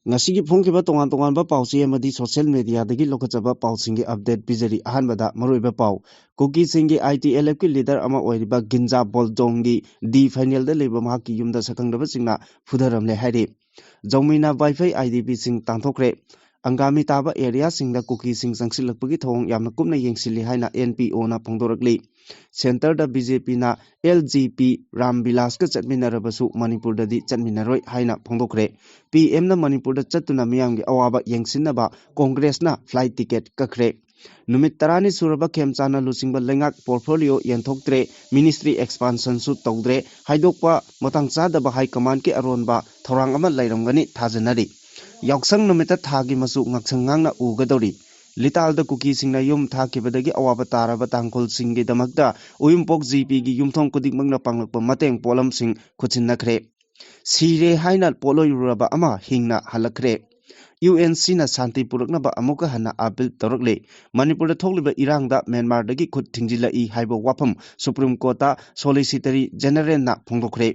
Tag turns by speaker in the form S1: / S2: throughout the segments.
S1: Ngasigi phongkiba tongan pausi amadi social media dagi lokachaba pausingi update pizari ahanbada maroiba pau Kuki singi ITLF ki leader ama oiriba Ginza Boldongi D final da leba mahaki yumda sakangdaba singna phudaramle hairi Jomina Wi-Fi IDP sing tangthokre Angami taba area singda Kuki sing sangsilakpagi thong yamna kumna yengsili haina NPO na phongdorakli Center da BJP na LGP Rambilas ka chatminarabasu Manipur da di chatminaroi haina phongdokre PM na Manipur da chatuna miyamgi awaba yengsinnaba Congress na flight ticket kakre Numit tarani suraba khemchana lusingba lengak portfolio yenthoktre ministry expansion su tawdre haidokpa matang chadaba high command ki aronba thorang ama lairamgani thajanari Yaksang numita thagi masu ngaksangang na ugadori Lital da Kuki sing na yum thakibadagi awaba taraba tangkol singi damakda uyumpok GP gi yumthong kudik magna panglakpa mateng polam sing khuchin nakre Sire haina polo yuraba ama hingna halakre UNC na Santi Puraknaba amuka hana apil torokle Manipur da thokliba irangda Myanmar dagi khut thingjila I haiba wafam Supreme Court ta Solicitor General na phongdokre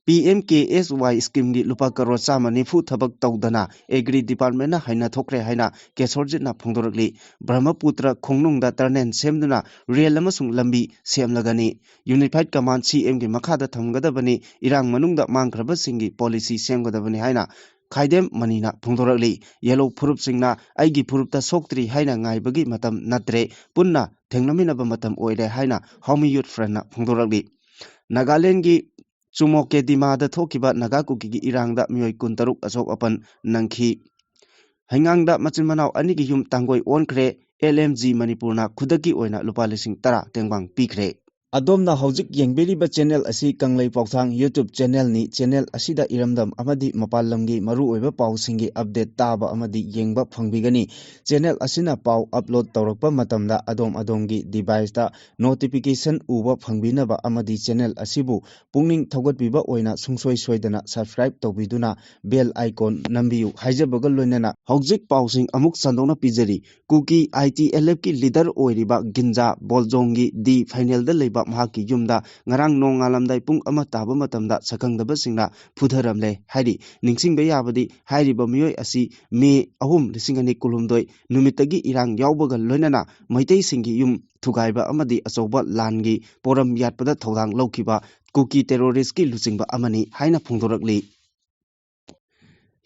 S1: PMKSY scheme gi lupa crore chama nifu thabak tawdana Agri Department na haina thokre haina Kesorjit na phongdorakli Brahmaputra khongnung da tarnen semduna rail amasung lambi semlagani Unified Command CM gi makhada thamgadabani irang manungda mangkraba singi policy semgadabani haina Khaidem manina phongdorakli yellow phurup singna aigi phurupta soktri haina ngaibagi matam natre punna thengnaminaba matam oire haina Homi Youth Front na phongdorakli Nagaland gi Chumoke Dimada Thokiba Nagakuki Irangda Myoy Kuntaruk Asok Apan Nangki Hangangda Machinmanao Anigi Yum Tangoi Onkre LMG Manipurna Kudaki Oina Lupalising Tara Tengbang Pikre Adomna Hojik Yengberiba channel asi Kanglei Pauthang YouTube channel ni channel asida iramdam amadi mapalamgi maru oiba pausingi update taba amadi yengba phangbigani channel asina pau upload tawrakpa matamda adom-adomgi device ta notification uba phangbinaba amadi channel asibu pungning thogatbiba oina sungsoi soidana subscribe tawbiduna bell icon nambiu haijabagal loinana hojik pausing amuk sandona pijari Kuki ITLF ki leader oiriba Ginza Boljongi D final da leba mahaki yumda ngarang nong ngalamdai pung ama taba matamda sakangdaba singna pudharamle hairi ningsingba yabadi hairiba miyoi asi me ahum lisingani kulumdoi numitagi irang yawbaga loinana maitei singi yum thugaiba amadi achoba langi poram yatpada thodang laukiba Kuki terrorist ki lucingba amani haina phongdorakli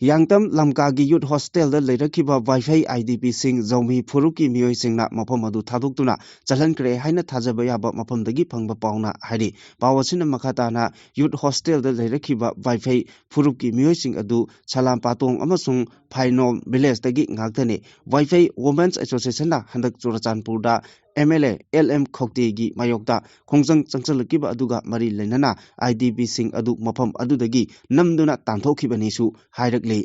S1: Yangtam Lamkagi Youth Hostel da Leirakiba Wi-Fi IDP sing Zomi Furuki Miyoi singna mafam adu thadukduna chalankre haina thajaba yaba mafamdagi phangba pauna hairi pawasina makhatana Youth Hostel da Leirakiba Wi-Fi Furuki Miyoi sing adu Chalam Patong amasung Phainom Village dagi ngaktani Wi-Fi Women's Association na handak Churachandpur da MLA LM Khokti gi mayokta khongjang changchalkiba aduga mari lenana IDP sing adu mafam adudagi namduna tanthokibani su hairakli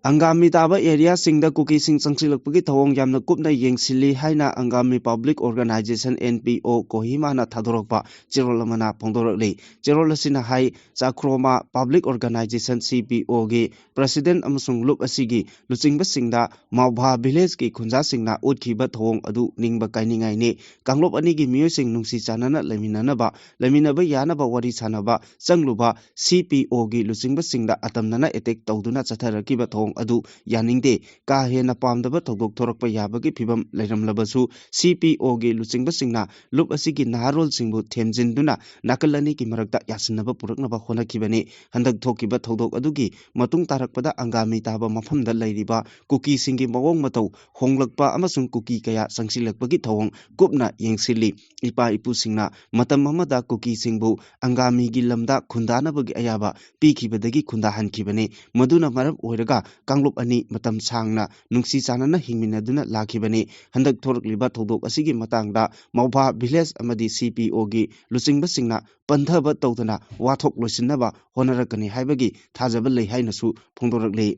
S1: Angami taba area singda Kuki sing changchilakpagi thawong yamna kupna yengsili haina Angami Public Organization NPO Kohima na thadorokpa chirolamana phongdorakli chirolasina hai Chakroma Public Organization CPO gi President amasung lup asigi luchingba singda Maubha Village ki khunja singna utkhiba thawong adu ningba kainingai ni kanglop ani gi miyoi sing nungsi chanana leminaba yanaba wari chanaba changluba CPO gi luchingba singda atamnana attack tawduna chatharakiba thawong adu yaningde ka hena pamdaba thogdok thorakpa yabagi phibam leiramlabasu CPO gi luchingba singna lup asigi naharol singbu themjinduna nakalani ki marakta yasinaba puraknaba honakibani handak thokiba thogdok adugi matung tarakpada Angami taba mafamda leiriba Kuki singi mawong matau honglakpa amasung Kuki kaya sangsilakpagi thawong kupna yengsili ipa ipu singna matam amada Kuki singbu Angami gi lamda khundanabagi ayaba pikibadagi khundahankibani maduna maram oiraga Kanglop ani matam sangna nungsi chanana hingminaduna lakibani handak thorakliba thodok asigi matangda Maubha Village amadi CPO gi luchingba singna panthaba tawdana wathok loisinaba honarakani haibagi thajaba lei hainasu phongdorakli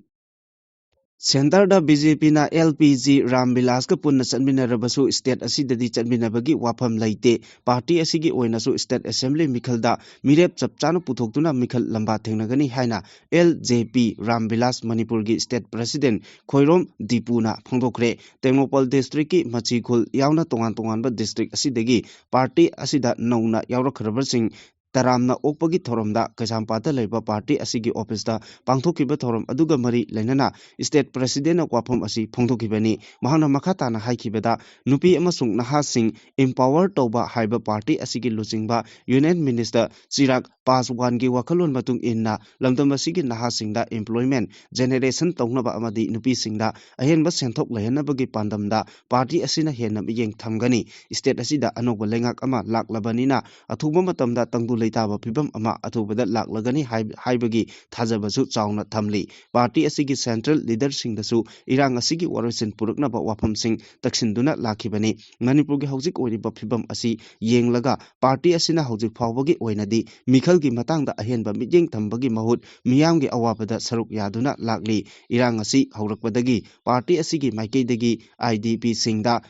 S1: Center da BJP na LPG Rambilas ka punna chanminarabasu state asidadi chanminabagi wafam leite party asigi oinasu state assembly mikhalda mirep chapchana puthoktuna mikhal lamba thengnagani haina LJP Rambilas Manipur gi state president Khoirom Dipuna phongdokre Tengmopal district ki Machikhul yauna tongan ba district asidagi party asida nauna yawrakhrabasing Taramna Okpagi Thoromda Kaisampata Leba Party Asigi Office Pangthokiba Thorom Aduga Mari Lenana State President of Wapom Asi Pongthokibani Mahana Makatana Haikibeda Nupi Amasung Nahasing Empower Toba Haiba Party Asigi Lusingba Union Minister Chirag Paswangi Wakalon Matung Inna Lamdam Asigi Nahasingda Employment Generation Tongnaba Amadi Nupi Singda Ahenba Senthok Lehanabagi Pandamda Party Asina Henam Yeng Thamgani State Asida Anoba Lengak Ama Laklabanina Athuba Matamda Tangdu Leitaba Pibam Ama Athubada Laklagani Haibagi Thajabasu Chauna Thamli Party Asigi Central Leader Singdasu Irang Asigi Warasin Puruknaba Wapam Sing Taksinduna Lakibani Manipurgi Haujik Oriba Pibam Asi Yenglaga Party Asina Haujik Pawbagi Oinadi Mikhalgi Matangda Ahenba Mijeng Thambagi Mahut Miyamgi Awabada Saruk Yaduna Lakli Irang Asi Haurakpadagi Party Asigi Maikaidagi IDP Singda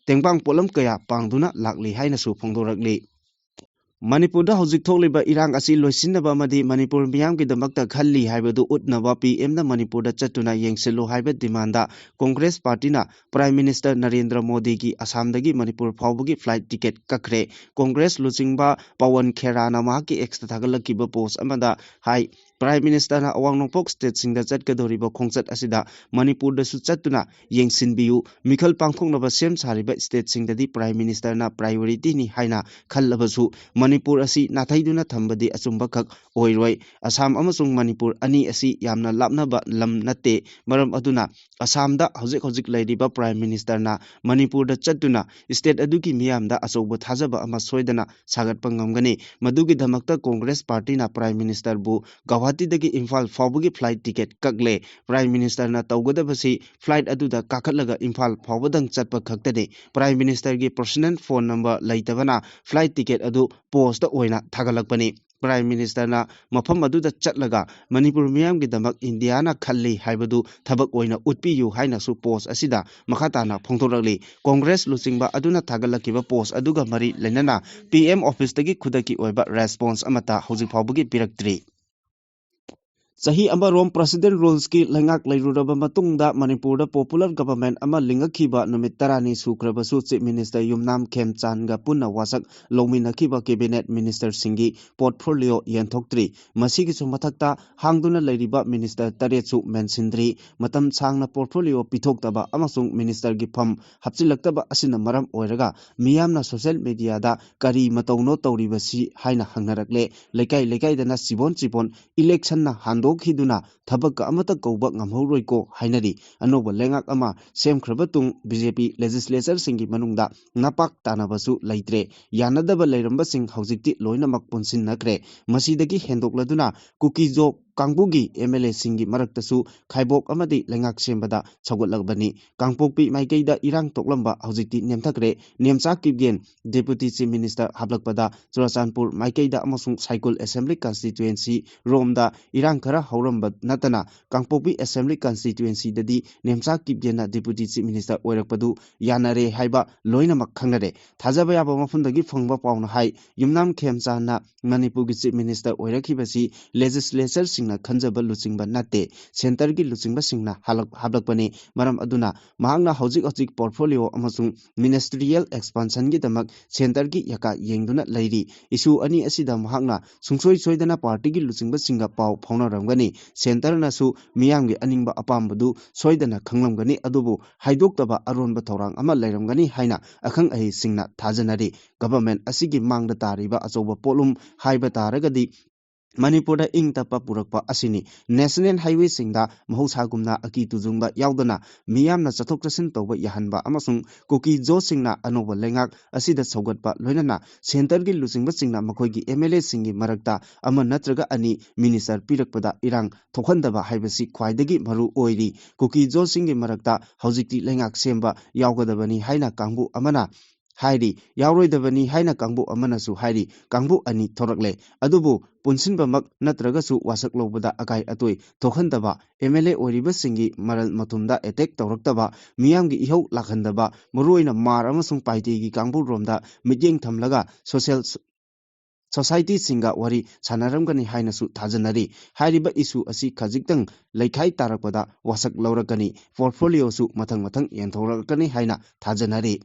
S1: Tengbang Polam Kaya Pangduna Lakli Hainasu Phongdorakli Manipurda Haujik Thokliba Irang Asi Loisinaba Madi Manipur Miyamgi Damakta Khalli Haibadu Utnaba PM na Manipurda Chatuna Yengsilu Haiba Demanda Congress Party na Prime Minister Narendra Modi ki Assamdagi Manipur Phawbagi flight ticket kakre Congress Lucingba Pawan Kherana Mahaki extra thagalakiba post amada hai Prime Minister na Awang Nongpok State Singda Chatkadoriba Khongchat Asida Manipur da Chatuna Yengsinbiu Mikhal Pangthoknaba Sem Sariba State Singdadi Prime Minister na priority ni haina khallabasu Manipur asi Nathaiduna Thambadi Achumba Khak Oiroi Assam amasung Manipur ani asi yamna lapnaba lam natte maram aduna Assamda hojik lairiba Prime Minister na Manipur da Chatuna State aduki miyamda achouba thajaba ama soidana sagatpa ngamgani madugi dhamakta Congress Party na Prime Minister bu Guwahati dagi Imphal Phawbagi flight ticket kakle Prime Minister na tawgadabasi flight aduda kakatlaga Imphal Phawbadang chatpa khaktani Prime Minister gi personal phone number laitabana flight ticket adu post oina thagalakpani Prime Minister na mafam aduda chatlaga Manipur miyam gi damak India na khalli haibadu thabak oina utpiyu haina su post asida makhatana phongthorakli Congress lucingba aduna thagalakiba post aduga mari lenana PM office tagi khudaki oiba response amata hojik phawbagi piraktri Sahi Amarom President Rules ki Langak Lairudaba Matungda Manipur Popular Government Ama Lingakiba Numitarani Sukrabasu Chief Minister Yumnam Khemchanga Punna Wasak Longminakiba Cabinet Minister Singi Portfolio Yentoktri Masigi Sumatakta Hangduna Lairiba Minister Taretsu Mensindri Matam Changna Portfolio Pithokdaba Amasung Minister Gipam Hapchilaktaba Asina Maram Oiraga Miyamna Social Media da Kari Matauno Tauribasi Haina Hangnarakle Lekai Dana Sibon Election na Hando Hiduna Tabaka Amata Koba Ngamhoroiko Hainari Anoba Lengak Ama Sem Krabatung BJP Legislature Singi Manungda Napak Tanabasu Laitre Yanadaba Lairamba Sing Haujikti Loina Makpunsin Nakre Masidagi Hendokladuna Kukizo Kangbugi MLA Singi Maraktasu Kaibok Amadi Lengak Sembada Chagotlakbani Kangpokpi Maikaida Irang Toklamba Haujikti Nemthakre Nemchak Kibgen Deputy Chief Minister Hablakpada Churachandpur Maikaida Amasung Cycle Assembly Constituency Romda Irang Kara Hauramba Natana Kangpokpi Assembly Constituency Dadi Nemchak Kibgena Deputy Chief Minister Oirakpadu Yanare Haiba Loina Makhangnare Thajaba Yaba Mafundagi Phangba Pauna Hai Yumnam Khemchana Manipurgi Chief Minister Oirakibasi Legislature Singna Khanjaba Lucingba Nate Center gi Lucingba Singna Hablakpani Maram Aduna Mahangna Hojik Portfolio Amasung Ministerial Expansion gi Damak Center gi Yaka Yengduna Lairi Issue Ani Asida Mahangna Sungsoi Soidana Party gi Lucingba Singa Pau Phaunaramgani Center nasu Miyamgi Aningba Apambadu Soidana Khanglamgani Adubu Haidoktaba Aronba Thorang Ama Lairamgani Haina Akhang Ahi Singna Thajanari Government Asigi Mangda Tariba Azoba Polum Haiba Taragadi Manipur ing tapa purakpa asini National Highway singda mahusagumna aki tujungba yaudana miyamna chathok chasin tawba yahanba amasung koki jo singna anoba lengak asida saugatpa loinana center gi lucingba singna makhoigi MLA singi marakta ama natraga ani minister pirakpada irang thokhandaba haibasi khwaidagi maru oiri koki jo singi marakta haujikti lengak semba yaugadabani haina kangbu amana Hairi Yauroidabani Haina Kangbu Amanasu Hairi Kangbu Ani Thorakle Adubu Punsinbamak Natragasu Wasak Lobada Akai Atoi Tokhandaba MLA Oriba Singi Maral Matumda Attack Toraktaba Miyamgi Ihau Lakhandaba Muruina Mar Amasung Paiti Kangbu Romda Midyeng Thamlaga Society Singa Wari Sanaramgani Hainasu Tajanari Hairiba Isu Asi Kajiktang Laikai Tarakpada Wasak Laurakani Portfolio Su Matang Yentorakani Haina Tajanari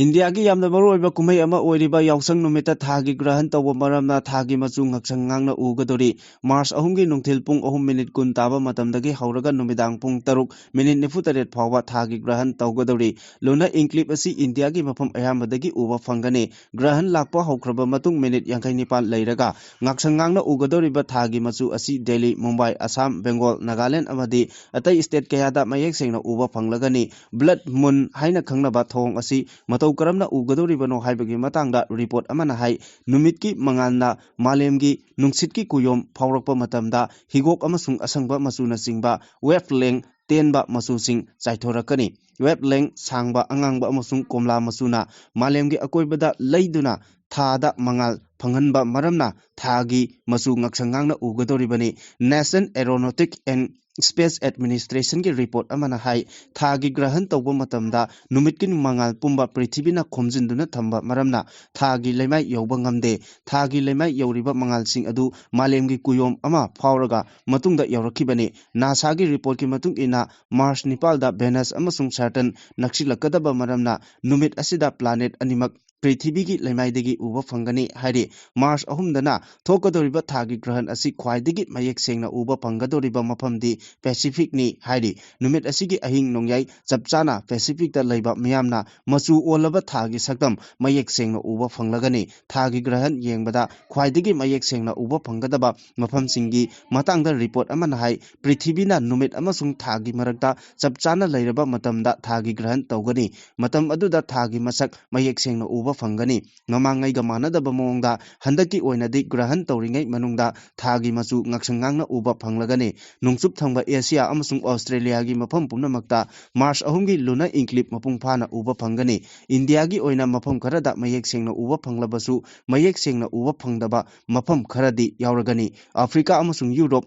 S1: ꯏꯟꯗꯤꯌꯥꯒꯤ ꯌꯥꯝꯅ ꯃꯔꯨꯑꯣꯏꯕ ꯀꯨꯝꯍꯩ ꯑꯃ ꯑꯣꯏꯔꯤꯕ ꯌꯥꯎꯁꯪ ꯅꯨꯃꯤꯠꯇ ꯊꯥꯒꯤ ꯒ꯭ꯔꯍꯟ ꯇꯧꯕ ꯃꯔꯝꯅ ꯊꯥꯒꯤ ꯃꯆꯨ ꯉꯛꯁꯪ ꯉꯥꯡꯅ ꯎꯒꯗꯣꯔꯤ ꯃꯥꯔꯆ 3ꯒꯤ ꯅꯨꯡꯊꯤꯜ ꯄꯨꯡ 3:10 ꯇꯥꯕ ꯃꯇꯝꯗꯒꯤ ꯍꯧꯔꯒ ꯅꯨꯃꯤꯗꯥꯡ ꯄꯨꯡ 6:48 ꯐꯥꯎꯕ ꯊꯥꯒꯤ ꯒ꯭ꯔꯍꯟ ꯇꯧꯒꯗꯧꯔꯤ ꯂꯨꯅ ꯏꯟꯀ꯭ꯂꯤꯞ ꯑꯁꯤ ꯏꯟꯗꯤꯌꯥꯒꯤ ꯃꯐꯝ ꯑꯌꯥꯝꯕꯗꯒꯤ ꯎꯕ ꯐꯪꯒꯅꯤ ꯒ꯭ꯔꯍꯟ ꯂꯥꯛꯄ ꯍꯧꯈ꯭ꯔꯕ ꯃꯇꯨꯡ ꯃꯤꯅꯤꯠ 59 ꯂꯩꯔꯒ ꯉꯛꯁꯪ ꯉꯥꯡꯅ ꯎꯒꯗꯧꯔꯤꯕ ꯊꯥꯒꯤ ꯃꯆꯨ ꯑꯁꯤ ꯗꯦꯜꯂꯤ ꯃꯨꯝꯕꯥꯏ ꯑꯁꯥꯝ ꯕꯦꯡꯒꯣꯜ ꯅꯥꯒꯥꯂꯦꯟ ꯑꯃꯗꯤ ꯑꯇꯩ ꯁ꯭ꯇꯦꯠ ꯀꯌꯥꯗ ꯃꯌꯦꯛ ꯁꯦꯡꯅ ꯎꯕ ꯐꯪꯂꯒꯅꯤ ꯕ꯭ꯂꯗ ꯃꯨꯟ ꯍꯥꯏꯅ ꯈꯪꯅꯕ ꯊꯧꯑꯣꯡ ꯑꯁꯤ ꯃꯇꯧ ꯀꯔꯝꯅ ꯎꯒꯗꯧꯔꯤꯕꯅꯣ ꯍꯥꯏꯕꯒꯤ ꯃꯇꯥꯡꯗ ꯔꯤꯄꯣर्ट ꯑꯃꯅ ꯍꯥꯏ ꯅꯨꯃꯤꯠꯀꯤ ꯃꯉꯥꯜꯅ ꯃꯥꯂꯦꯝꯒꯤ ꯅꯨꯡꯁꯤꯠꯀꯤ ꯀꯨꯌꯣꯝ ꯐꯥꯎꯔꯛꯄ ꯃꯇꯝꯗ ꯍꯤꯒꯣꯛ ꯑꯃꯁꯨꯡ ꯑꯁꯪꯕ ꯃꯆꯨꯅꯆꯤꯡꯕ ꯋꯦꯕꯂꯦꯡ ꯇꯦꯟꯕ ꯃꯆꯨꯁꯤꯡ ꯆꯥꯏꯊꯣꯔꯛꯀꯅꯤ ꯋꯦꯕꯂꯦꯡ ꯁꯥꯡꯕ ꯑꯉꯥꯡꯕ ꯑꯃꯁꯨꯡ ꯀꯣꯝꯂꯥ ꯃꯆꯨꯅ ꯃꯥꯂꯦꯝꯒꯤ ꯑꯀꯣꯏꯕꯗ ꯂꯩꯗꯨꯅ ꯊꯥꯗ ꯃꯉꯥꯜ ꯐꯪꯍꯟꯕ ꯃꯔꯝꯅ ꯊꯥꯒꯤ ꯃꯆꯨ ꯉꯛꯁꯪ ꯉꯥꯡꯅ ꯎꯒꯗꯧꯔꯤꯕꯅꯤ ꯅꯦꯁꯅꯦꯜ ꯑꯦꯔꯣꯅꯣꯇꯤꯛ ꯑꯦꯟ ꯁ꯭ꯄꯦꯁ ꯑꯦꯗꯃꯤꯅꯤꯁꯇ꯭ꯔꯦꯁꯟꯒꯤ ꯔꯤꯄꯣर्ट ꯑꯃꯅ ꯍꯥꯏ ꯊꯥꯒꯤ ꯒ꯭ꯔꯍꯟ ꯇꯧꯕ ꯃꯇꯝꯗ ꯅꯨꯃꯤꯠꯀꯤ ꯃꯉꯥꯜ ꯄꯨꯝꯕ ꯄ꯭ꯔꯤꯊꯤꯕꯤꯅ ꯈꯣꯝꯖꯤꯟꯗꯨꯅ ꯊꯝꯕ ꯃꯔꯝꯅ ꯊꯥꯒꯤ ꯂꯩꯃꯥꯏ ꯌꯧꯕ ꯉꯝꯗꯦ ꯊꯥꯒꯤ ꯂꯩꯃꯥꯏ ꯌꯧꯔꯤꯕ ꯃꯉꯥꯜꯁꯤꯡ ꯑꯗꯨ ꯃꯥꯂꯦꯝꯒꯤ ꯀꯨꯌꯣꯝ ꯑꯃ ꯐꯥꯎꯔꯒ ꯃꯇꯨꯡꯗ ꯌꯧꯔꯛꯈꯤꯕꯅꯤ ꯅꯥꯁꯥꯒꯤ ꯔꯤꯄꯣर्टꯀꯤ ꯃꯇꯨꯡ ꯏꯟꯅ ꯃꯥꯔꯆ 9ꯗ ꯚꯦꯅꯁ ꯑꯃꯁꯨꯡ ꯁꯥꯇꯔꯟ ꯅꯛꯁꯤꯜꯂꯛꯀꯗꯕ ꯃꯔꯝꯅ ꯅꯨꯃꯤꯠ ꯑꯁꯤꯗ ꯄ꯭ꯂꯥꯅꯦꯠ ꯑꯅꯤꯃꯛ ꯄ꯭ꯔꯤꯊꯤꯕꯤꯒꯤ ꯂꯩꯃꯥꯏꯗꯒꯤ ꯎꯕ ꯐꯪꯒꯅꯤ ꯍꯥꯏꯔꯤ ꯃꯥꯔꯆ 3ꯗꯅ ꯊꯣꯛꯀꯗꯧꯔꯤꯕ ꯊꯥꯒꯤ ꯒ꯭ꯔꯍꯟ ꯑꯁꯤ ꯈ꯭ꯋꯥꯏꯗꯒꯤ ꯃꯌꯦꯛ ꯁꯦꯡꯅ ꯎꯕ ꯐꯪꯒꯗꯧꯔꯤꯕ ꯃꯐꯝꯗꯤ ꯄꯦꯁꯤꯐꯤꯛꯅꯤ ꯍꯥꯏꯔꯤ ꯅꯨꯃꯤꯠ ꯑꯁꯤꯒꯤ ꯑꯍꯤꯡ ꯅꯣꯡꯌꯥꯏ ꯆꯞ ꯆꯥꯅ ꯄꯦꯁꯤꯐꯤꯛꯇ ꯂꯩꯕ ꯃꯤꯌꯥꯝꯅ ꯃꯆꯨ ꯑꯣꯜꯂꯕ ꯊꯥꯒꯤ ꯁꯛꯇꯝ ꯃꯌꯦꯛ ꯁꯦꯡꯅ ꯎꯕ ꯐꯪꯂꯒꯅꯤ ꯊꯥꯒꯤ ꯒ꯭ꯔꯍꯟ ꯌꯦꯡꯕꯗ ꯈ꯭ꯋꯥꯏꯗꯒꯤ ꯃꯌꯦꯛ ꯁꯦꯡꯅ ꯎꯕ ꯐꯪꯒꯗꯕ ꯃꯐꯝꯁꯤꯡꯒꯤ ꯃꯇꯥꯡꯗ ꯔꯤꯄꯣर्ट ꯑꯃꯅ ꯍꯥꯏ ꯄ꯭ꯔꯤꯊꯤꯕꯤꯅ ꯅꯨꯃꯤꯠ ꯑꯃꯁꯨꯡ ꯊꯥꯒꯤ ꯃꯔꯛꯇ ꯆꯞ ꯆꯥꯅ ꯂꯩꯔꯕ ꯃꯇꯝꯗ ꯊꯥꯒꯤ ꯒ꯭ꯔꯍꯟ ꯇꯧꯒꯅꯤ ꯃꯇꯝ ꯑꯗꯨꯗ ꯊꯥꯒꯤ ꯃꯁꯛ ꯃꯌꯦꯛ ꯁꯦꯡꯅ ꯎꯕ ꯐꯪꯒꯅꯤ ꯃꯃꯥꯡꯉꯩꯒ ꯃꯥꯟꯅꯗꯕ ꯃꯑꯣꯡꯗ ꯍꯟꯗꯛꯀꯤ ꯑꯣꯏꯅꯗꯤ ꯒ꯭ꯔꯍꯟ ꯇꯧꯔꯤꯉꯩ ꯃꯅꯨꯡꯗ ꯊꯥꯒꯤ ꯃꯆꯨ ꯉꯛꯁꯪ ꯉꯥꯡꯅ ꯎꯕ ꯐꯪꯂꯒꯅꯤ ꯅꯣꯡꯆꯨꯞ ꯊꯪꯕ ꯑꯦꯁꯤꯌꯥ ꯑꯃꯁꯨꯡ ꯑꯣꯁꯇ꯭ꯔꯦꯂꯤꯌꯥꯒꯤ ꯃꯐꯝ ꯄꯨꯝꯅꯃꯛꯇ ꯃꯥꯔꯆ 3ꯒꯤ ꯂꯨꯅ ꯏꯟꯀ꯭ꯂꯤꯞ ꯃꯄꯨꯡ ꯐꯥꯅ ꯎꯕ ꯐꯪꯒꯅꯤ ꯏꯟꯗꯤꯌꯥꯒꯤ ꯑꯣꯏꯅ ꯃꯐꯝ ꯈꯔꯗ ꯃꯌꯦꯛ ꯁꯦꯡꯅ ꯎꯕ ꯐꯪꯂꯕꯁꯨ ꯃꯌꯦꯛ ꯁꯦꯡꯅ ꯎꯕ ꯐꯪꯗꯕ ꯃꯐꯝ ꯈꯔꯗꯤ ꯌꯥꯎꯔꯒꯅꯤ ꯑꯐ꯭रिꯀꯥ ꯑꯃꯁꯨꯡ ꯌꯨꯔꯣꯞ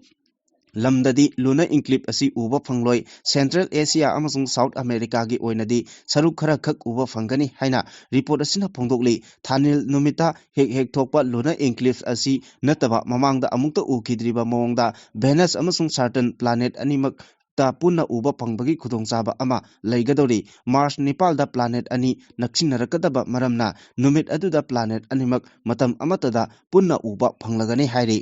S1: ꯂꯝꯗꯗꯤ ꯂꯨꯅ ꯏꯟꯀ꯭ꯂꯤꯞ ꯑꯁꯤ ꯎꯕ ꯐꯪꯂꯣꯏ ꯁꯦꯟꯇ꯭ꯔꯦꯜ ꯑꯦꯁꯤꯌꯥ ꯑꯃꯁꯨꯡ ꯁꯥꯎꯠ ꯑꯃꯦꯔꯤꯀꯥꯒꯤ ꯑꯣꯏꯅꯗꯤ ꯁꯔꯨꯛ ꯈꯔꯈꯛ ꯎꯕ ꯐꯪꯒꯅꯤ ꯍꯥꯏꯅ ꯔꯤꯄꯣर्ट ꯑꯁꯤꯅ ꯐꯣꯡꯗꯣꯛꯂꯤ ꯊꯥꯅꯤꯜ ꯅꯨꯃꯤꯠꯇ ꯍꯦꯛ ꯍꯦꯛ ꯊꯣꯛꯄ ꯂꯨꯅ ꯏꯟꯀ꯭ꯂꯤꯞ ꯑꯁꯤ ꯅꯠꯇꯕ ꯃꯃꯥꯡꯗ ꯑꯃꯨꯛꯇ ꯎꯈꯤꯗ꯭ꯔꯤꯕ ꯃꯑꯣꯡꯗ ꯚꯦꯅꯁ ꯑꯃꯁꯨꯡ ꯁꯥꯇꯔꯟ ꯄ꯭ꯂꯥꯅꯦꯠ ꯑꯅꯤꯃꯛ ꯇ ꯄꯨꯟꯅ ꯎꯕ ꯐꯪꯕꯒꯤ ꯈꯨꯗꯣꯡꯆꯥꯕ ꯑꯃ ꯂꯩꯒꯗꯧꯔꯤ ꯃꯥꯔꯆ 9ꯗ ꯄ꯭ꯂꯥꯅꯦꯠ ꯑꯅꯤ ꯅꯛꯁꯤꯟꯅꯔꯛꯀꯗꯕ ꯃꯔꯝꯅ ꯅꯨꯃꯤꯠ ꯑꯗꯨꯗ ꯄ꯭ꯂꯥꯅꯦꯠ ꯑꯅꯤꯃꯛ ꯃꯇꯝ ꯑꯃꯠꯇꯗ ꯄꯨꯟꯅ ꯎꯕ ꯐꯪꯂꯒꯅꯤ ꯍꯥꯏꯔꯤ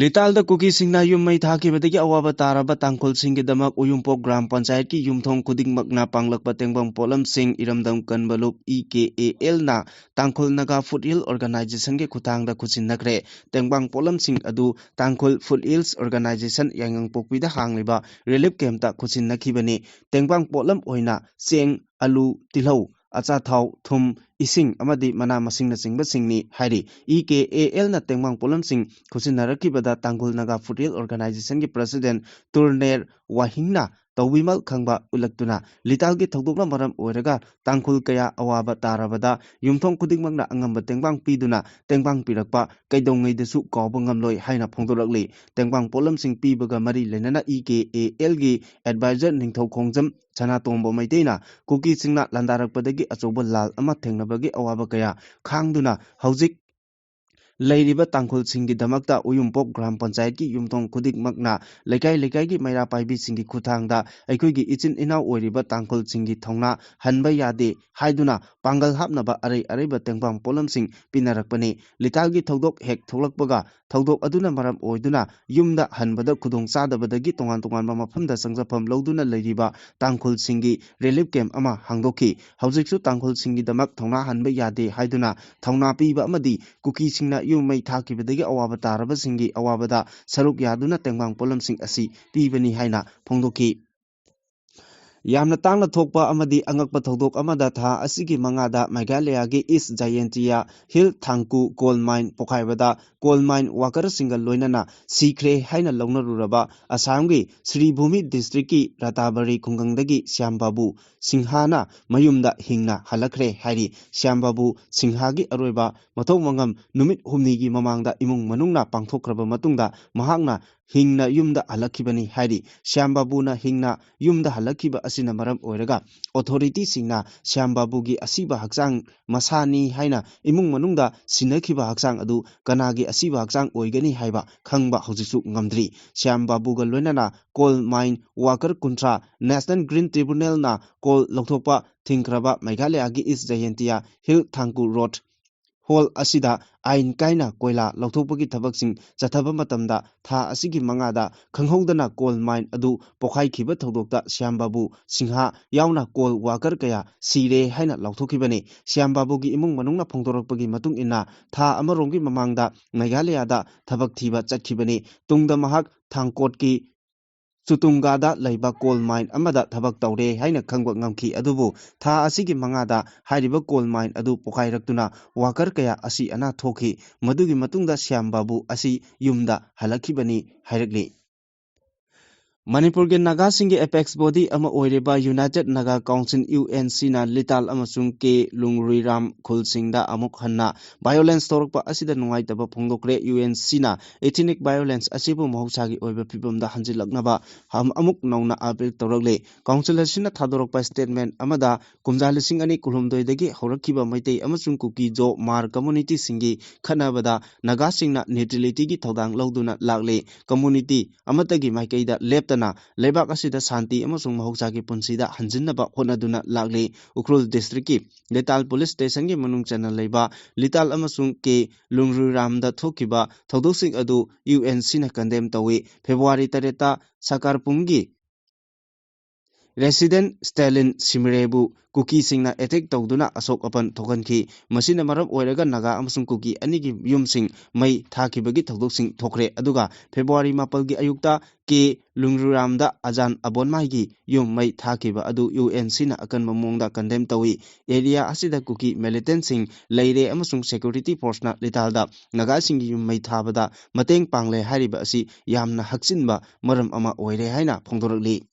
S1: ꯂꯤꯇꯥꯜꯗ ꯀꯨꯀꯤꯁꯤꯡꯅ ꯌꯨꯝ ꯃꯩ ꯊꯥꯈꯤꯕꯗꯒꯤ ꯑꯋꯥꯕ ꯇꯥꯔꯕ ꯇꯥꯡꯈꯨꯜꯁꯤꯡꯒꯤꯗꯃꯛ ꯎꯌꯨꯝꯄꯣꯛ ꯒ꯭ꯔꯥꯝ ꯄꯟꯆꯥꯌꯠꯀꯤ ꯌꯨꯝꯊꯣꯡ ꯈꯨꯗꯤꯡꯃꯛꯅ ꯄꯥꯡꯂꯛꯄ ꯇꯦꯡꯕꯪ ꯄꯣꯠꯂꯝꯁꯤꯡ ꯏꯔꯝꯗꯝ ꯀꯟꯕꯂꯨꯞ EKALꯅ ꯇꯥꯡꯈꯨꯜ ꯅꯥꯒꯥ ꯐꯨꯗ ꯍꯤꯜ ꯑꯣꯔꯒꯅꯥꯏꯖꯦꯁꯟꯒꯤ ꯈꯨꯠꯊꯥꯡꯗ ꯈꯨꯠꯁꯤꯟꯅꯈ꯭ꯔꯦ ꯇꯦꯡꯕꯪ ꯄꯣꯠꯂꯝꯁꯤꯡ ꯑꯗꯨ ꯇꯥꯡꯈꯨꯜ ꯐꯨꯗ ꯍꯤꯜꯁ ꯑꯣꯔꯒꯅꯥꯏꯖꯦꯁꯟ ꯌꯥꯏꯉꯪꯄꯣꯛꯄꯤꯗ ꯍꯥꯡꯂꯤꯕ ꯔꯤꯂꯤꯐ ꯀꯦꯝꯞꯇ ꯈꯨꯠꯁꯤꯟꯅꯈꯤꯕꯅꯤ ꯇꯦꯡꯕꯪ ꯄꯣꯠꯂꯝ ꯑꯣꯏꯅ ꯆꯦꯡ ꯑꯂꯨ ꯇꯤꯜꯍꯧ ꯑꯆꯥꯊꯥꯎ ꯊꯨꯝ ꯏꯁꯤꯡ ꯑꯃꯗꯤ ꯃꯅꯥ ꯃꯁꯤꯡꯅꯆꯤꯡꯕꯁꯤꯡꯅꯤ ꯍꯥꯏꯔꯤ EKALꯅ ꯇꯦꯡꯕꯪ ꯄꯣꯠꯂꯝꯁꯤꯡ ꯈꯨꯠꯁꯤꯟꯅꯔꯛꯈꯤꯕꯗ ꯇꯥꯡꯈꯨꯜ ꯅꯥꯒꯥ ꯐꯨꯗ ꯍꯤꯜ ꯑꯣꯔꯒꯅꯥꯏꯖꯦꯁꯟꯒꯤ ꯄ꯭ꯔꯁꯤꯗꯦꯟꯠ ꯇꯨꯔꯅꯦꯔ ꯋꯥꯍꯤꯡꯅ ꯇꯧꯕꯤꯃꯜ ꯈꯪꯕ ꯎꯠꯂꯛꯇꯨꯅ ꯂꯤꯇꯥꯜꯒꯤ ꯊꯧꯗꯣꯛꯅ ꯃꯔꯝ ꯑꯣꯏꯔꯒ ꯇꯥꯡꯈꯨꯜ ꯀꯌꯥ ꯑꯋꯥꯕ ꯇꯥꯔꯕꯗ ꯌꯨꯝꯊꯣꯡ ꯈꯨꯗꯤꯡꯃꯛꯅ ꯑꯉꯝꯕ ꯇꯦꯡꯕꯥꯡ ꯄꯤꯗꯨꯅ ꯇꯦꯡꯕꯥꯡ ꯄꯤꯔꯛꯄ ꯀꯩꯗꯧꯉꯩꯗꯁꯨ ꯀꯥꯎꯕ ꯉꯝꯂꯣꯏ ꯍꯥꯏꯅ ꯐꯣꯡꯗꯣꯔꯛꯂꯤ ꯇꯦꯡꯕꯥꯡ ꯄꯣꯠꯂꯝꯁꯤꯡ ꯄꯤꯕꯒ ꯃꯔꯤ ꯂꯩꯅꯅ EKALꯒꯤ ꯑꯦꯗꯚꯥꯏꯖꯔ ꯅꯤꯡꯊꯧꯈꯣꯡꯖꯝ ꯁꯅꯥꯇꯣꯝꯕ ꯃꯩꯇꯩꯅ ꯀꯨꯀꯤꯁꯤꯡꯅ ꯂꯥꯟꯗꯥꯔꯛꯄꯗꯒꯤ ꯑꯆꯧꯕ ꯂꯥꯜ ꯑꯃ ꯊꯦꯡꯅꯕꯒꯤ ꯑꯋꯥꯕ ꯀꯌꯥ ꯈꯥꯡꯗꯨꯅ ꯍꯧꯖꯤꯛ ꯂꯩꯔꯤꯕ ꯇꯥꯡꯈꯨꯜꯁꯤꯡꯒꯤꯗꯃꯛꯇ ꯎꯌꯨꯝꯄꯣꯛ ꯒ꯭ꯔꯥꯝ ꯄꯟꯆꯥꯌꯠꯀꯤ ꯌꯨꯝꯊꯣꯡ ꯈꯨꯗꯤꯡꯃꯛꯅ ꯂꯩꯀꯥꯏ ꯂꯩꯀꯥꯏꯒꯤ ꯃꯩꯔꯥ ꯄꯥꯏꯕꯤꯁꯤꯡꯒꯤ ꯈꯨꯠꯊꯥꯡꯗ ꯑꯩꯈꯣꯏꯒꯤ ꯏꯆꯤꯟ ꯏꯅꯥꯎ ꯑꯣꯏꯔꯤꯕ ꯇꯥꯡꯈꯨꯜꯁꯤꯡꯒꯤ ꯊꯧꯅꯥ ꯍꯟꯕ ꯌꯥꯗꯦ ꯍꯥꯏꯗꯨꯅ ꯄꯥꯡꯒꯜ ꯍꯥꯞꯅꯕ ꯑꯔꯩ ꯑꯔꯩꯕ ꯇꯦꯡꯕꯥꯡ ꯄꯣꯠꯂꯝꯁꯤꯡ ꯄꯤꯅꯔꯛꯄꯅꯤ ꯂꯤꯇꯥꯜꯒꯤ ꯊꯧꯗꯣꯛ ꯍꯦꯛ ꯊꯣꯛꯂꯛꯄꯒ ꯊꯧꯗꯣꯛ ꯑꯗꯨꯅ ꯃꯔꯝ ꯑꯣꯏꯗꯨꯅ ꯌꯨꯝꯗ ꯍꯟꯕꯗ ꯈꯨꯗꯣꯡꯆꯥꯗꯕꯗꯒꯤ ꯇꯣꯉꯥꯟ ꯇꯣꯉꯥꯟꯕ ꯃꯐꯝꯗ ꯆꯪꯖꯐꯝ ꯂꯧꯗꯨꯅ ꯂꯩꯔꯤꯕ ꯇꯥꯡꯈꯨꯜꯁꯤꯡꯒꯤ ꯔꯤꯂꯤꯐ ꯀꯦꯝꯞ ꯑꯃ ꯍꯥꯡꯗꯣꯛꯈꯤ ꯍꯧꯖꯤꯛꯁꯨ ꯇꯥꯡꯈꯨꯜꯁꯤꯡꯒꯤꯗꯃꯛ ꯊꯧꯅꯥ ꯍꯟꯕ ꯌꯥꯗꯦ ꯍꯥꯏꯗꯨꯅ ꯊꯧꯅꯥ ꯄꯤꯕ ꯑꯃꯗꯤ ꯀꯨꯀꯤꯁꯤꯡꯅ ꯌꯨꯝ ꯃꯩ ꯊꯥꯈꯤꯕꯗꯒꯤ ꯑꯋꯥꯕ ꯇꯥꯔꯕꯁꯤꯡꯒꯤ ꯑꯋꯥꯕꯗ ꯁꯔꯨꯛ ꯌꯥꯗꯨꯅ ꯇꯦꯡꯕꯥꯡ ꯄꯣꯠꯂꯝꯁꯤꯡ ꯑꯁꯤ ꯄꯤꯕꯅꯤ ꯍꯥꯏꯅ ꯐꯣꯡꯗꯣꯛꯈꯤ ꯌꯥꯝꯅ ꯇꯥꯡꯅ ꯊꯣꯛꯄ ꯑꯃꯗꯤ ꯑꯉꯛꯄ ꯊꯧꯗꯣꯛ ꯑꯃꯗ ꯊꯥ ꯑꯁꯤꯒꯤ 5ꯗ ꯃꯦꯘꯥꯂꯌꯥꯒꯤ ꯏꯁ ꯖꯥꯌꯦꯟꯇꯤꯌꯥ ꯍꯤꯜ ꯊꯥꯡꯀꯨ ꯀꯣꯜ ꯃꯥꯏꯟ ꯄꯣꯈꯥꯏꯕꯗ ꯀꯣꯜ ꯃꯥꯏꯟ ꯋꯥꯀꯔꯁꯤꯡꯒ ꯂꯣꯏꯅꯅ ꯁꯤꯈ꯭ꯔꯦ ꯍꯥꯏꯅ ꯂꯧꯅꯔꯨꯔꯕ ꯑꯁꯥꯝꯒꯤ ꯁ꯭ꯔꯤꯚꯨꯃꯤ ꯗꯤꯁꯇ꯭ꯔꯤꯛꯀꯤ ꯔꯥꯇꯥꯕꯥꯔꯤ ꯈꯨꯡꯒꯪꯗꯒꯤ ꯁ꯭ꯌꯥꯝꯕꯥꯕꯨ ꯁꯤꯡꯍꯥꯅ ꯃꯌꯨꯝꯗ ꯍꯤꯡꯅ ꯍꯜꯂꯛꯈ꯭ꯔꯦ ꯍꯥꯏꯔꯤ ꯁ꯭ꯌꯥꯝꯕꯥꯕꯨ ꯁꯤꯡꯍꯥꯒꯤ ꯑꯔꯣꯏꯕ ꯃꯊꯧ ꯃꯉꯝ ꯅꯨꯃꯤꯠ ꯍꯨꯝꯅꯤꯒꯤ ꯃꯃꯥꯡꯗ ꯏꯃꯨꯡ ꯃꯅꯨꯡꯅ ꯄꯥꯡꯊꯣꯛꯈ꯭ꯔꯕ ꯃꯇꯨꯡꯗ ꯃꯍꯥꯛꯅ hingna yumda halakibani hairi Shyam Babu na hingna yumda halakiba asina maram oiraga authority singna Shyam Babu gi asiba haksang masani haina imung manungda sinakiba haksang adu kanagi asiba haksang oigani haiba khangba haujisu ngamdri Shyam Babu ga loinana coal mine worker kuntra National Green Tribunal na coal lokthokpa thingkraba Meghalaya gi East Jayantia Hill Thangku Road Hall asida ain kaina koila lokthokpagi thabaksing chathaba matamda tha asigi mangada khanghodana coal mine adu pokhai khiba thodokta Shyam Babu Singha yauna coal worker kaya sire haina lokthokibani Shyam Babu gi imung manungna phongdorakpagi matung ina tha amaronggi mamangda Meghalaya da thabak thiba chatkibani tungda mahak thangkot ki Sutungada laiba coal mine amada thabak tawre haina khangba ngamki adubu tha asigi mangada hairiba coal mine adu pokairaktuna worker kaya asi ana thoki madugi matungda Shyam Babu asi yumda halakibani hairagli Manipur ke Naga Singh Apex Body ama oireba United Naga Council UNC na lital amasung ke Lungri Ram Khul Singda amuk hanna violence torokpa asida nungai taba phongdokre UNC na ethnic violence asibu mahusagi oiba pibamda hanjilaknaba amuk nauna apel torakle council asina thadorokpa statement amada kumjal sing ani kulhumdoi dagi horakiba maitei amasung kuki jo mar community singi khanabada Naga Singh na neutrality gi thodang lawduna lakle community amatagi maikeida lep Lebak asida Santi amasung mahusagi punsida hanjinnaba honaduna lagli Ukhrul district ki Lital police station gi manung chana leba Lital amasung ke Lungru Ramda thokiba thodosing adu UNC na condemn tawi February 3 ta Sakarpungi Resident Stalin Simrebu Kuki Singna attack tawduna asok apan thokanki masina maram oiraga Naga amasung Kuki anigi yumsing mai thakibagi thodosing thokre aduga February 4 gi ayukta ke Lungruramda Ajan Abonmai gi yum mai thakiba adu UNC na akan mamongda condemn tawi area asida Kuki militant sing leire amasung security force na litalda Naga singi yum mai thabada mateng pangle hariba asi yamna haksinba maram ama oire haina phongdorakli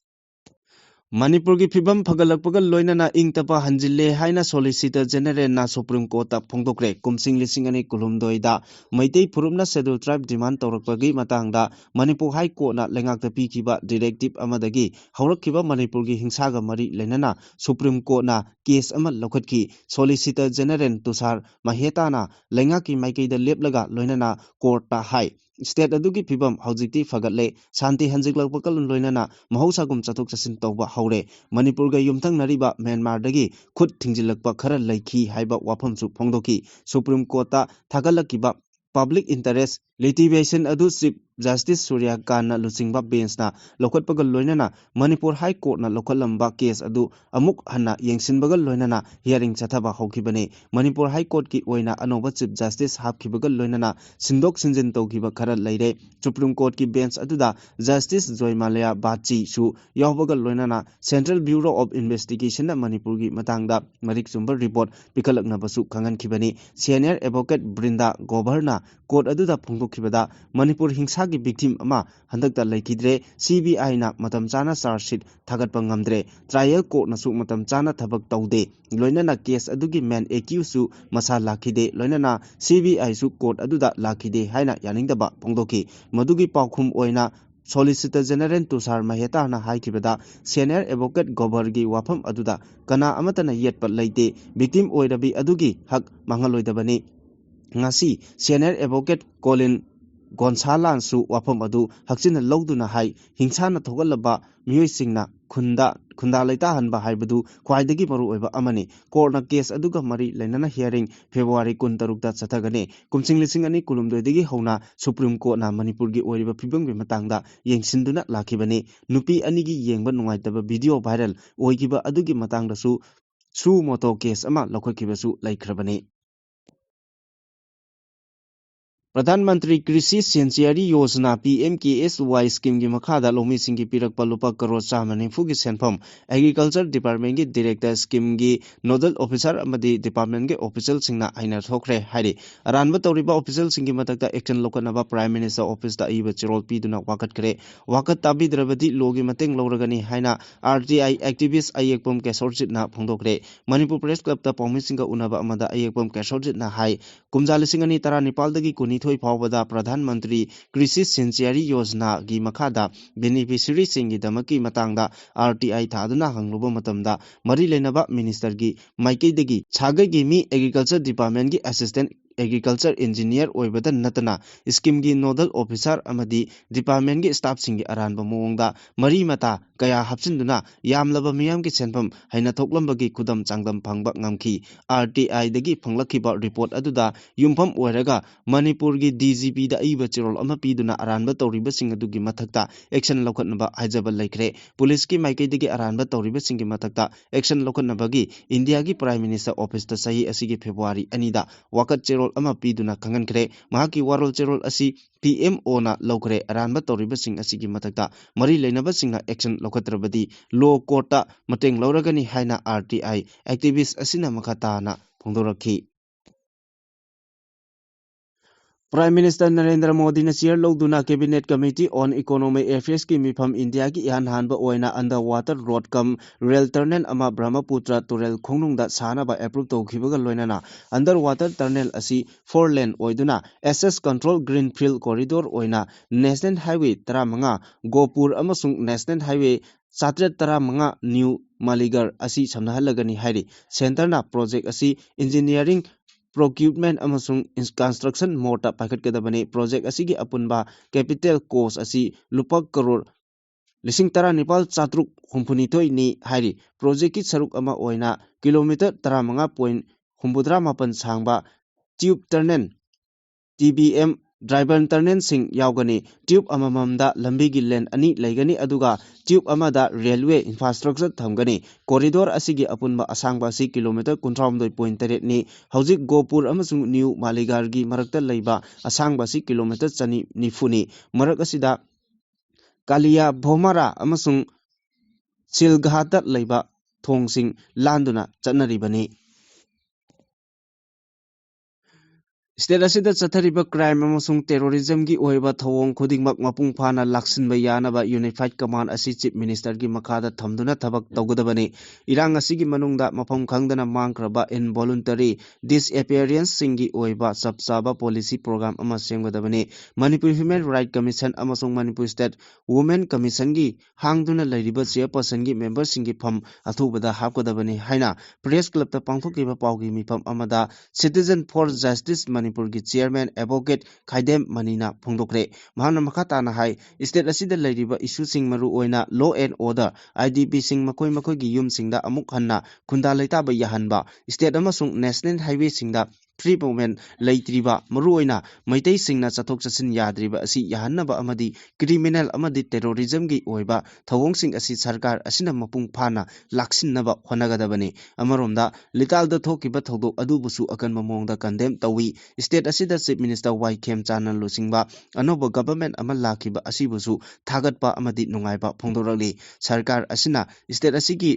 S1: Manipur ki phibam phagalakpaga loinana ingtapa hanjille haina solicitor general na Supreme Court ta phongdokre kumsing lisingani kulumdoi da maitei phurumna schedule tribe demand tawrakpagi matangda Manipur High Court na lengakta pikiba directive amadagi haurakkiba Manipur gi hingsaga mari leinana Supreme Court na case ama lokhatki solicitor general Tushar Maheta na lengaki maikeida leplaga loinana court ta hai State adugi phibam haujikti fagatle Shanti hanjiklakpakal loinana mahosagum chathok chasin tawba haure Manipur ga yumthang nariba Myanmar dagi khut thingjilakpa khara laikhi haiba wafamsu phongdoki Supreme Court ta thagalakiba public interest litigation adu Chief Justice Surya Khan na lusingba bench na lokhatpagal loinana Manipur High Court na lokhalamba case adu amuk hanna yengsinbagal loinana hearing chathaba hokibani Manipur High Court ki oina anoba Chief Justice hapkibagal loinana sindok sinjin tawkiba khara leire Supreme Court ki bench aduda Justice Joymalaya Bachi su yawbagal loinana Central Bureau of Investigation na Manipur gi matangda marik chumba report pikalaknabasu khangankibani Senior Advocate Brinda Gobarna court aduda phongdokkibada Manipur hingsa gi victim ama handakta laikidre CBI na matam chana charge sheet thagatpa ngamdre trial court na su matam chana thabak tawde loinana case adugi main accused su masa lakhide loinana CBI su court aduda lakhide haina yaningdaba phongdoki madugi paukhum oina Solicitor General Tushar Maheta na haikibada Senior Advocate Gobar gi wafam aduda kana amatana yetpa leite victim oirabi adugi hak mangaloidabani ngasi Senior Advocate Colin Gonsalan su wafam adu hakchina lawduna hai hingsana thogalaba miyoisingna khunda leita hanba haibadu khwaidagi maru oiba amani court case aduga mari leinana hearing February 13 ta chathagane kumsing lising ani kulumdoi dagi hauna Supreme Court na Manipur gi oiriba phibamgi matangda yengsinduna lakhibani nupi anigi yengba nungaitaba video viral oigiba adugi matangda su moto case ama lokhakibasu laikhrabani Pradhan Mantri Krishi Sinchyari Yojana PMKSY scheme gi makhada lomi singi pirakpa lupa crore 190 gi senpham Agriculture Department gi Director scheme gi Nodal Officer amadi Department gi official singna aina thokre hairi aranba tawriba official singi matakta action lokanaba Prime Minister Office da iba chirol piduna wakat kare wakat tabidrabadi logi mateng loragani haina RTI activist Ayekpom Kesorjit na phongdokre Manipur Press Club ta Pawmi singa unaba amada Ayekpom Kesorjit na hai kumjalisingani tara Nepal dagi kuni Kunithoi Pawbada Pradhan Mantri Krishi Sinchari Yojana gi Makhada Beneficiary Singi Damaki Matangda RTI Thaduna Hangluba Matamda Mari Lenaba Minister gi Maikei Degi Chagai gi Mi Agriculture Department gi Assistant Agriculture Engineer Oibada Natana Scheme gi Nodal Officer Amadi Department gi Staff Singi Aranba Mongda Mari Mata Kaya Hapsinduna Yamlaba Miyam gi Senpam Haina Thoklambagi Kudam Changdam Phangba Ngamki RTI Degi Phanglakiba Report Aduda Yumpham Oiraga Manipur gi DGP da Iba Chirol Ama Piduna Aranba Toriba Singadugi Mathakta Action Lokatnaba Hajaba Laikre Police ki Maikei Degi Aranba Toriba Singi Mathakta Action Lokatnabagi India gi Prime Minister Office ta Sahi Asigi February Anida Wakat Chirol Ama Piduna Kangankre Mahaki Warol Chirol Asi PMO na Lokre Aranba Toriba Sing Asigi Mathakta Mari Leinaba Singa Action Lokatrabadi Law Court Mateng Lauragani Haina RTI Activist Asina Makata na Pongdoraki Prime Minister Narendra Modi na chair loduna Cabinet Committee on Economic Affairs ki mifam India ki ihan hanba oina underwater road kam rail tunnel ama Brahmaputra Turel Khongnungda sana ba approve tawkhibaga loinana underwater tunnel asi 4 lane oiduna SS Control Greenfield Corridor oina National Highway 15 Gopur amasung National Highway 715 New Maligar asi samnahalagani hairi center na project asi engineering Procurement amasung construction morta packet kadabani project asigi apunba capital cost asi lupa crore lising tara Nepal chatruk humpunitoi ni hairi project ki saruk ama oina kilometer 15.8 sangba tube tunnel TBM driver tunnel sing yaugani tube amamamda lambi gi lane ani laigani aduga tube amada railway infrastructure thamgani corridor asigi apunba asangba asi kilometer 19.8 ni hojik Gopur amasung New Maligar gi marakta leiba asangba asi kilometer 190 ni marak asida Kalia Bhomara amasung Silghata leiba thongsing landuna chanaribani State asida chathariba crime amasung terrorism gi oiba thawong khudingmak mapung phana laksinba yanaba Unified Command asi Chief Minister gi makhada thamduna thabak tawgadabani irang asigi manungda mafam khangdana mangkraba involuntary disappearance singi oiba sabsaba policy program ama semgadabani Manipur Human Rights Commission amasung Manipur State Women Commission gi hangduna lairiba chairperson gi member singi pham athubada hapkadabani haina press club ta pangthokiba pawgi mifam amada Citizen for Justice Manipur gi chairman advocate Khaidem Manina phongdokre mahana makhata na hai state asida lairiba issue sing maru oina law and order IDP sing makoi gi yum singda amuk hanna khunda leita ba yahanba state amasung national highway singda free movement leitriba maru oina maitai singna chathok chasin yadriba asi yahanaba amadi criminal amadi terrorism gi oiba thawong sing asi sarkar asina mapung phana laksinaba honagadabani amaromda litalda thokiba thodok adubusu akan mamongda condemn tawi state asida chief minister Waikem Chanan Lusingba anoba government ama lakiba asibusu thagatpa amadi nungaiba phongdorali sarkar asina state asigi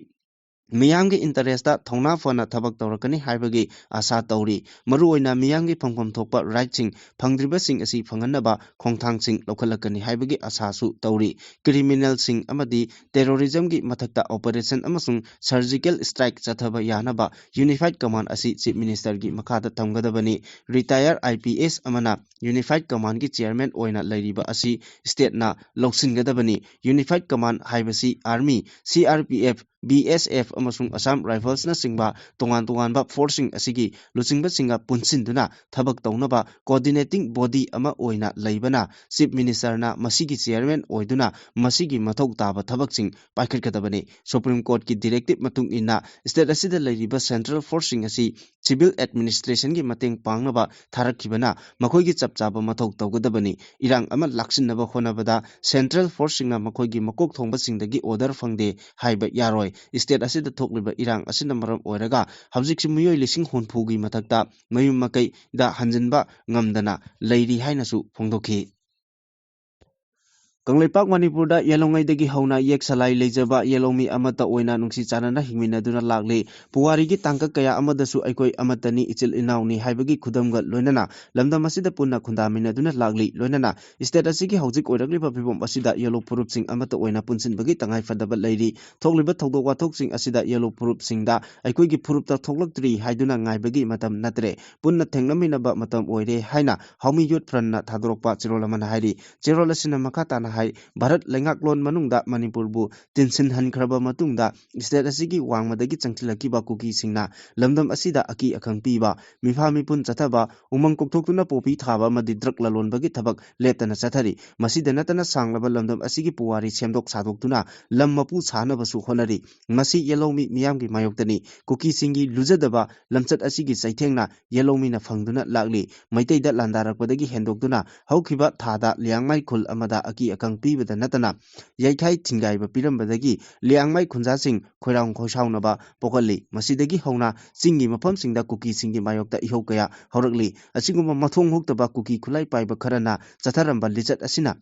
S1: Miyamgi interest ta thongna fana thabak tawrakani haibagi asa tawri maruoina miyamgi phangpham thokpa right sing phangdriba sing asi phanganaba khongthang sing lokhalakani haibagi asa su tawri criminal sing amadi terrorism gi mathakta operation amasung surgical strike chathaba yanaba Unified Command asi chief minister gi makhada thamgadabani retired IPS amana Unified Command gi chairman oina lairiba asi state na loksingadabani Unified Command haibasi army CRPF BSF amasung Assam Rifles na singba tongan ba forcing asigi luchingba singa punsinduna thabak tawnaba coordinating body ama oina leibana chief minister na masigi chairman oiduna masigi mathau taba thabaksing paikhatkadabani Supreme Court ki directive matung inna state asida leiriba central forcing asi civil administration gi mateng pangnaba tharakhibana makhoi gi chapchaba mathau tawgadabani irang ama laksinaba honabada central forcing na makhoi gi makok thongba singdagi order phangde haiba yaroi state asida thokliba irang asina maram oiraga hawjik simuyoi lising honphugi mathakta mayum makai da hanjinba ngamdana leiri haina su phongdokhi Kangleipak Manipurda Yelongaidagi hauna yek salai leijaba Yelomi amata oina nungsi chanana hingminaduna lakli puwarigi tangka kaya amadasu aikoi amatani ichil inauni haibagi khudamga loinana lamdam asida punna khundaminaduna lakli loinana state asigi hojik oiragliba phibom asida yelo purupsing amata oina punsinbagi tangai fadaba leiri thogliba thodok wathoksing asida yelo purupsingda aikoigi purupta thokloktri haiduna ngaibagi matam natre punna thenglaminaba matam oire haina haumi yot franna thadorokpa chirolamana hairi chirolasina makatana hai Bharat lengaklon manungda Manipurbu tinsin hankraba matungda state asigi wangmadagi changchilakiba kuki singna lamdam asida aki akhang piba mifa mipun chathaba umang kokthokuna popi thaba madi drug lalonbagi thabak leptana chathari masida natana sanglaba lamdam asigi puwari semdok sadoktuna lam mapu chanabasu honari masi yelomi miyamgi mayoktani kuki singi lujadaba lamchat asigi chaithengna yelomi na phangduna lagli maiteida landarakpadagi hendokduna haukiba thada liangmai khul amada aki akang pibada natana yaikhai thingaiba pirambadagi liangmai khunjasing khoirang khosaunaba pokalli masidagi hauna singi maphamsingda kuki singi mayokta ihokaya horakli asiguma mathong huktaba kuki khulai paiba kharana chatharamba lichat asina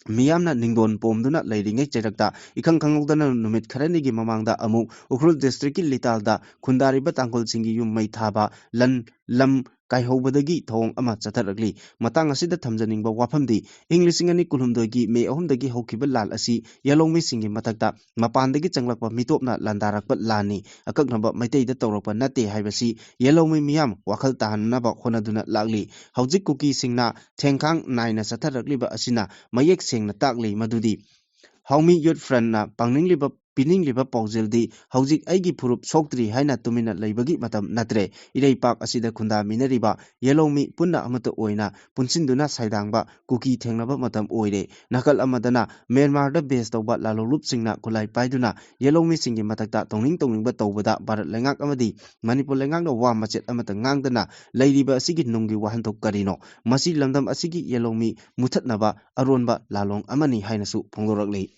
S1: Miyamna Ningdon Pomduna Lairingai Cherakta, Ikang Kangokdana Numit Karanigi Mamangda Amu, Ukrul District Litalda, Kundariba Tangkol Singi Yum Mai Thaba, Lam Kaihobadagi Thong Ama Chataragli, Matang Asida Tamjaningba Wapamdi, Englishingani Kulumdagi, May Ohumdagi Hokiba Lal Asi, Yalong Singi Matakta, Mapandagi Changlakpa Mitopna Landarakpa Lani, Akaknaba Maitei the Toropa Nate Hibasi, Yellow Miyam, Wakal Tahanaba Honaduna Lagli, Haujik Kuki Singna, Tenkang Naina Sataragliba Asina, Mayek Sing na takli madudi haumi yot friend na pangningliba piningliba paujeldi haujik aigi phurup soktri haina tumina leibagi matam natre irei pak asida khunda minariba yelomi punna amata oina punsinduna saidangba kuki thengnaba matam oire nakal amadana Myanmar da base tawba lalolup singna kulai paiduna yelomi singi matakta tongning ba tawbada Bharat lengak amadi Manipur lengak na wa machet amata ngangdana leiriba asigi nunggi wahantok karino masi lamdam asigi yelomi muthatnaba aronba lalong amani hainasu phongdorakli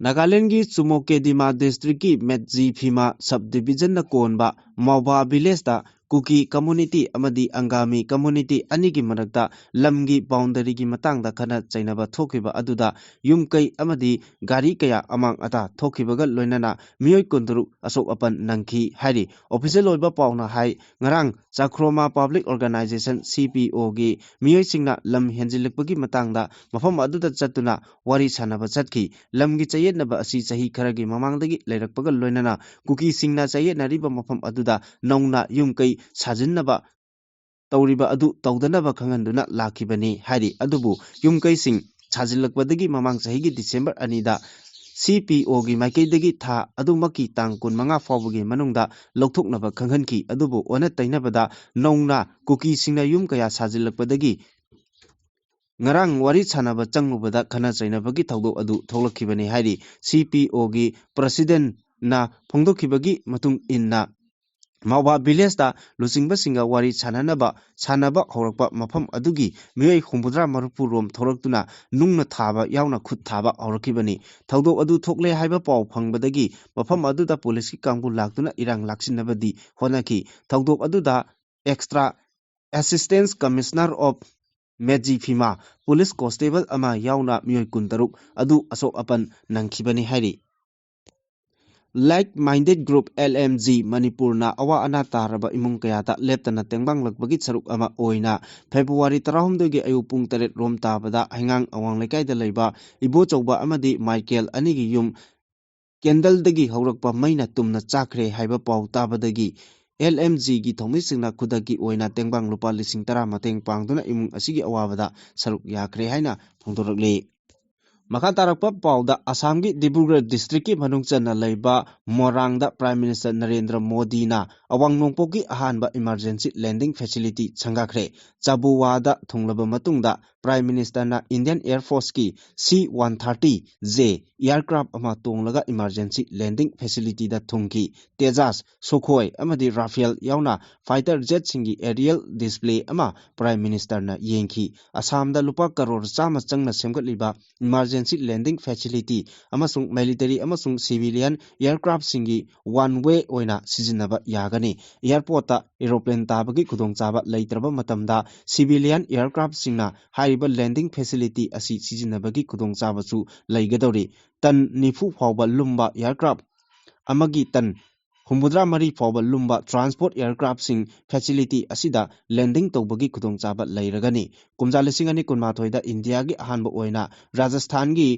S1: Nagaland की Chumokedima district की Medji Phima subdivision na konba Mauba village da Kuki community amadi Angami community ani ki marakta lamgi boundary ki matangda khana chainaba thokiba aduda yumkai amadi gari kaya amang ata thokibaga loinana miyoi kundru asok apan nangki hari official oiba pauna hai ngarang Chakroma Public Organization CPO gi miyoi singna lam henjilekpagi matangda mafam aduda chatuna wari sanaba chatki lamgi chayetnaba asi chahi kharagi mamangdagi leirakpaga loinana kuki singna chayetnariba mafam aduda nauna yumkai Sajinnaba Tauriba Adu Taudanaba Kanganduna Lakibani Hari Adubu Yumkai Sing Sajilakwadagi Mamang Sahigi December Anida CPO gi Maikaidagi Tha Adumaki Tangkun Manga Fawagi Manungda Lokthoknaba Kanghanki Adubu Ona Tainabada Nongna Kuki Singna Yumkaya Sajilakwadagi Ngarang wari sanaba changlubada khana chainabagi thawdok adu tholakibani hari CPO gi President na phongdokhibagi matung inna Mauba village da Lusingba singa wari sanaba horakpa mafam adugi miyoi humbudra marupu rom thoraktuna nungna thaba yauna khut thaba horakibani thawdok adu thokle haiba paw phangbadagi mafam aduda police ki kangbu laktuna irang laksinabadi honaki thawdok aduda extra assistant commissioner of Medji Phima police constable ama yauna miyoi kuntaruk adu asok apan nangkhibani hari Like-minded group LMG Manipur na awa ana taraba imung kayata leptana tengbang lagbagi saruk ama oina February 13 gi ayu pung 8 rom tabada hingang awang lekai da leiba ibo chawba amadi Michael anigi yum Kendal dagi haurakpa maina tumna chakre haiba paw tabadagi LMG gi thomi singna khudagi oina tengbang lupa 10 mateng pangduna imung asigi awabada saruk yakre haina phongdorakli Makatarakpa Pauda Assamgi Dibrugarh district ki manungchana leiba Morangda Prime Minister Narendra Modi na awang nongpoki ahanba emergency landing facility changakre Chabuwada thunglaba matungda Prime Minister na Indian Air Force ki C-130J aircraft ama tonglaga emergency landing facility da thungki Tejas Sukhoi amadi Rafale yauna fighter jet singi aerial display ama Prime Minister na yengki Assamda lupa crore chama changna semgatliba emergency landing facility amasung military amasung civilian aircraft singi one way oina sizinaba yagani airport ta aeroplane tabagi khudongchaba leitraba matamda civilian aircraft singna haiba ꯍꯥꯏꯔꯤꯕ landing facility ꯑꯁꯤ ꯁꯤꯖꯤꯟꯅꯕꯒꯤ ꯈꯨꯗꯣꯡꯆꯥꯕꯁꯨ ꯂꯩꯒꯗꯧꯔꯤ꯫ ꯇꯟ 90 ꯐꯥꯎꯕ ꯂꯨꯝꯕ aircraft अमगी तन 73 फाउबा लुम्बा ट्रांसपोर्ट एयरक्राफ्टसिंग फैसिलिटी असिदा लैंडिंग तौबगी खुदोंचाबा लैरगनी। कुमजा 2019 दा इंडिया की अहानबा ओइना राजस्थान की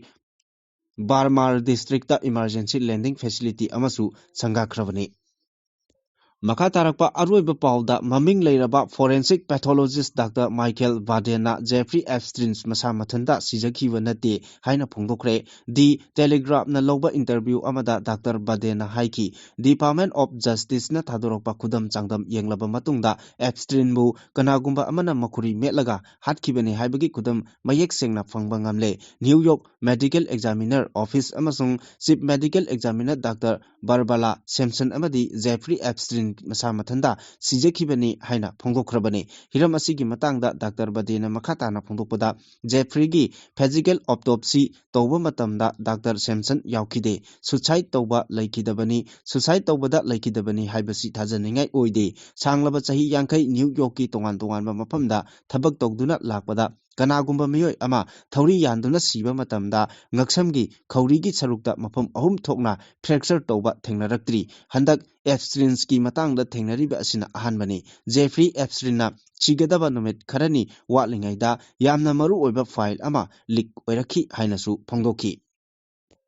S1: Barmer district emergency landing facility अमसु संगाख्रबनी। मखा तारकपा अरोइबा पाउदा ममिंग लैरबा फोरेंसिक पैथोलॉजिस्ट डॉक्टर माइकल बाडेना जेफ्री एप्स्ट्रिन्स मसा मथंदा सिजखिबा नते हाइना फोंदोखरे। दि टेलीग्राफ न लौबा इंटरव्यू अमदा डॉक्टर बाडेना हाइकी डिपार्टमेंट ऑफ जस्टिस न थादोरकपा खुदम चांगदम येंगलबा मतुंगदा एप्स्ट्रिनबु कनागुंबा अमना मखुरी मेटलगा हाटखिबने हाइबगी खुदम मयेक सेंगना फंगबा ngamle। New York medical examiner office अमसुंग chief medical examiner doctor Barbara Sampson अमदी जेफ्री एप्स्ट्रिन मसा मथंदा सिजखिबने हाइना फोंदोखरबने। हिरम असिगी मतांगदा डॉक्टर बाडेना मखाताना फोंदोकपदा जेफ्रीगी फिजिकल ऑटोप्सी तौबा मतमदा डॉक्टर सैमसन यावखिदे। सुसाइड तौबा लैखिदबनी सुसाइड तौबदा लैखिदबनी हाइबसी थाजनिंगाई ओइदे। सांगलबा चही 50 न्यूयॉर्क की तोंगान तोंगानबा मफमदा थबक तौदुना लाकपदा कनागुंबा मियोय अमा थौरी यानदुना सीबा मतमदा ngaksamgi खौरीगी सरुकता मफम अहुम थोकना फ्रैक्चर तौबा थेंगनरक्त्री। हंदक एप्स्ट्रिन्स की मतंगदा थेंगनरिबा असिना अहानबनी। जेफ्री एप्स्ट्रिनना सिगदबा नुमित खरनी वाटलिंगाइदा यामना मरु ओइबा फाइल अमा लीक ओइरखी हाइनसु फोंदोखी।